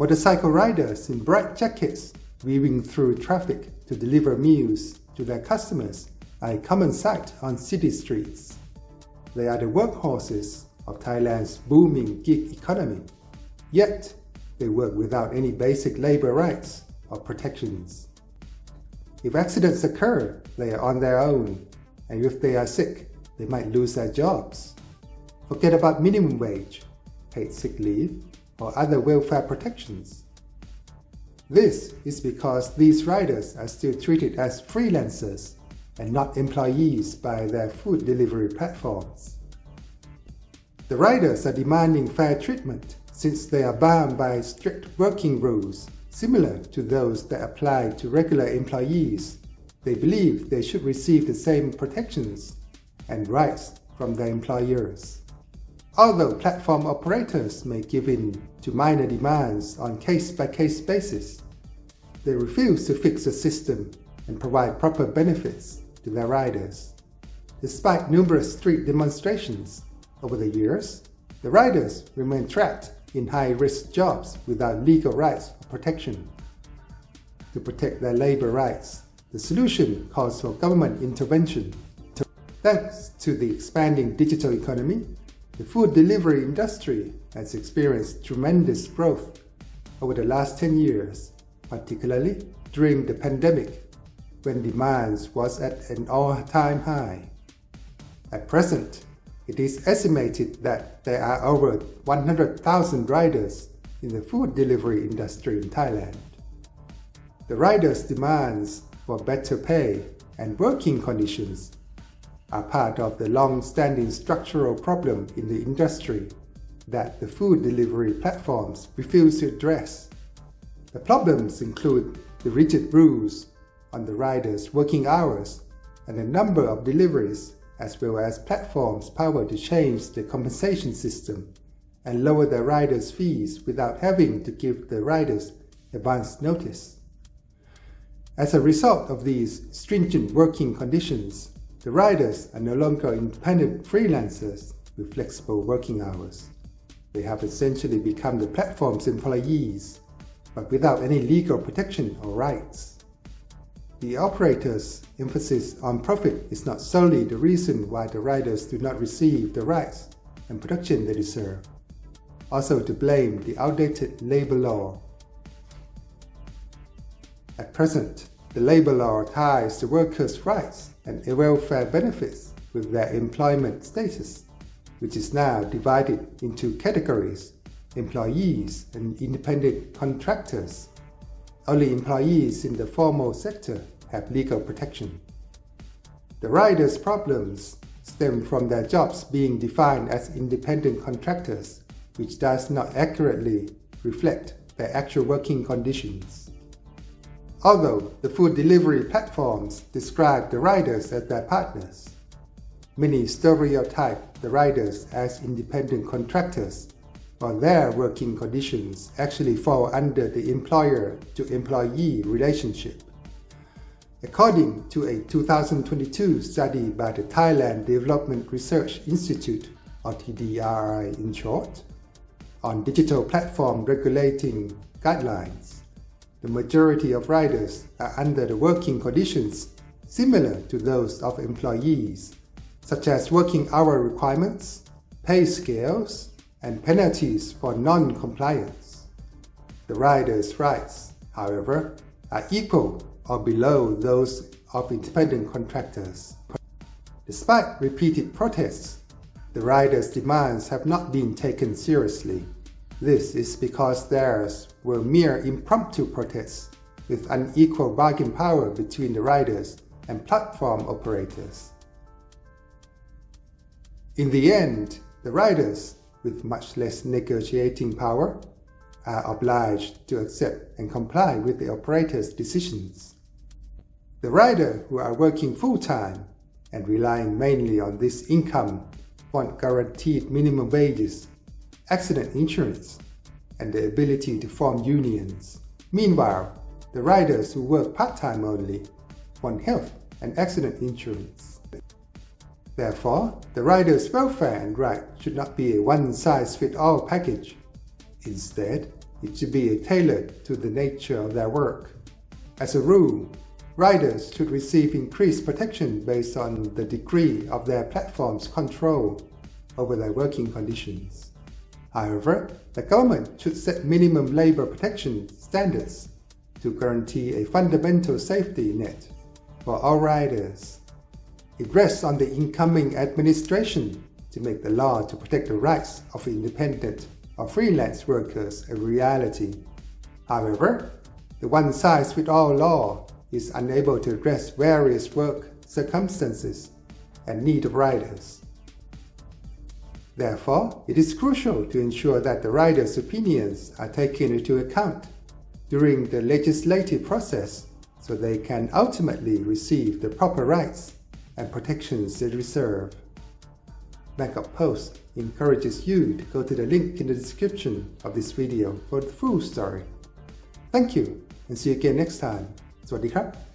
Motorcycle riders in bright jackets weaving through traffic to deliver meals to their customers are a common sight on city streets. They are the workhorses of Thailand's booming gig economy, yet they work without any basic labor rights or protections. If accidents occur, they are on their own, and if they are sick, they might lose their jobs. Forget about minimum wage, paid sick leave, or other welfare protections. This is because these riders are still treated as freelancers and not employees by their food delivery platforms. The riders are demanding fair treatment since they are bound by strict working rules similar to those that apply to regular employees. They believe they should receive the same protections and rights from their employers. Although platform operators may give in to minor demands on case-by-case basis, they refuse to fix the system and provide proper benefits to their riders. Despite numerous street demonstrations over the years, the riders remain trapped in high-risk jobs without legal rights or protection. To protect their labor rights, the solution calls for government intervention. Thanks to the expanding digital economy, the food delivery industry has experienced tremendous growth over the last 10 years, particularly during the pandemic, when demand was at an all-time high. At present, it is estimated that there are over 100,000 riders in the food delivery industry in Thailand. The riders' demands for better pay and working conditions are part of the long-standing structural problem in the industry that the food delivery platforms refuse to address. The problems include the rigid rules on the riders' working hours and the number of deliveries, as well as platforms' power to change the compensation system and lower the riders' fees without having to give the riders advance notice. As a result of these stringent working conditions, the riders are no longer independent freelancers with flexible working hours. They have essentially become the platform's employees, but without any legal protection or rights. The operators' emphasis on profit is not solely the reason why the riders do not receive the rights and protection they deserve. Also to blame the outdated labor law. At present, the labor law ties the workers' rights and welfare benefits with their employment status, which is now divided into categories: employees and independent contractors. Only employees in the formal sector have legal protection. The riders' problems stem from their jobs being defined as independent contractors, which does not accurately reflect their actual working conditions. Although the food delivery platforms describe the riders as their partners, many stereotype the riders as independent contractors, while their working conditions actually fall under the employer-to-employee relationship. According to a 2022 study by the Thailand Development Research Institute, or TDRI in short, on digital platform regulating guidelines, the majority of riders are under the working conditions similar to those of employees, such as working hour requirements, pay scales, and penalties for non-compliance. The riders' rights, however, are equal or below those of independent contractors. Despite repeated protests, the riders' demands have not been taken seriously. This is because theirs were mere impromptu protests with unequal bargain power between the riders and platform operators. In the end, the riders, with much less negotiating power, are obliged to accept and comply with the operator's decisions. The riders who are working full-time and relying mainly on this income want guaranteed minimum wages, accident insurance, and the ability to form unions. Meanwhile, the riders who work part-time only want health and accident insurance. Therefore, the riders' welfare and rights should not be a one-size-fits-all package. Instead, it should be tailored to the nature of their work. As a rule, riders should receive increased protection based on the degree of their platform's control over their working conditions. However, the government should set minimum labor protection standards to guarantee a fundamental safety net for all riders. It rests on the incoming administration to make the law to protect the rights of independent or freelance workers a reality. However, the one-size-fits-all law is unable to address various work circumstances and needs of riders. Therefore, it is crucial to ensure that the riders' opinions are taken into account during the legislative process so they can ultimately receive the proper rights and protections they deserve. Bangkok Post encourages you to go to the link in the description of this video for the full story. Thank you and see you again next time. สวัสดีครับ